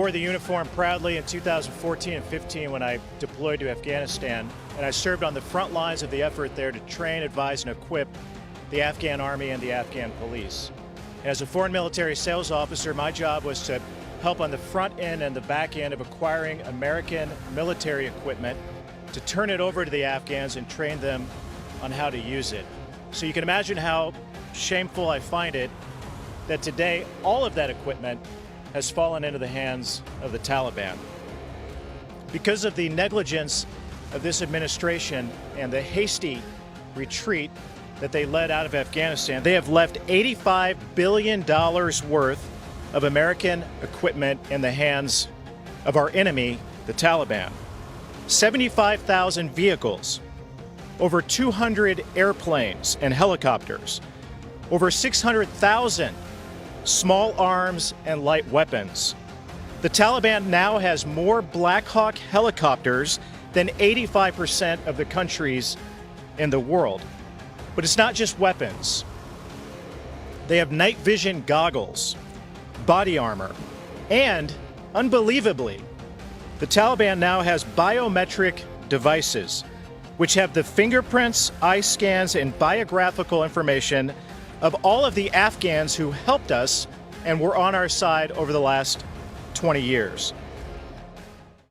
wore the uniform proudly in 2014 and 15 when I deployed to Afghanistan, and I served on the front lines of the effort there to train, advise, and equip the Afghan Army and the Afghan police. And as a foreign military sales officer, my job was to help on the front end and the back end of acquiring American military equipment to turn it over to the Afghans and train them on how to use it. So you can imagine how shameful I find it that today all of that equipment has fallen into the hands of the Taliban. Because of the negligence of this administration and the hasty retreat that they led out of Afghanistan, they have left $85 billion worth of American equipment in the hands of our enemy, the Taliban. 75,000 vehicles, over 200 airplanes and helicopters, over 600,000 small arms and light weapons. The Taliban now has more Black Hawk helicopters than 85% of the countries in the world. But it's not just weapons. They have night vision goggles, body armor, and, unbelievably, the Taliban now has biometric devices which have the fingerprints, eye scans, and biographical information of all of the Afghans who helped us and were on our side over the last 20 years.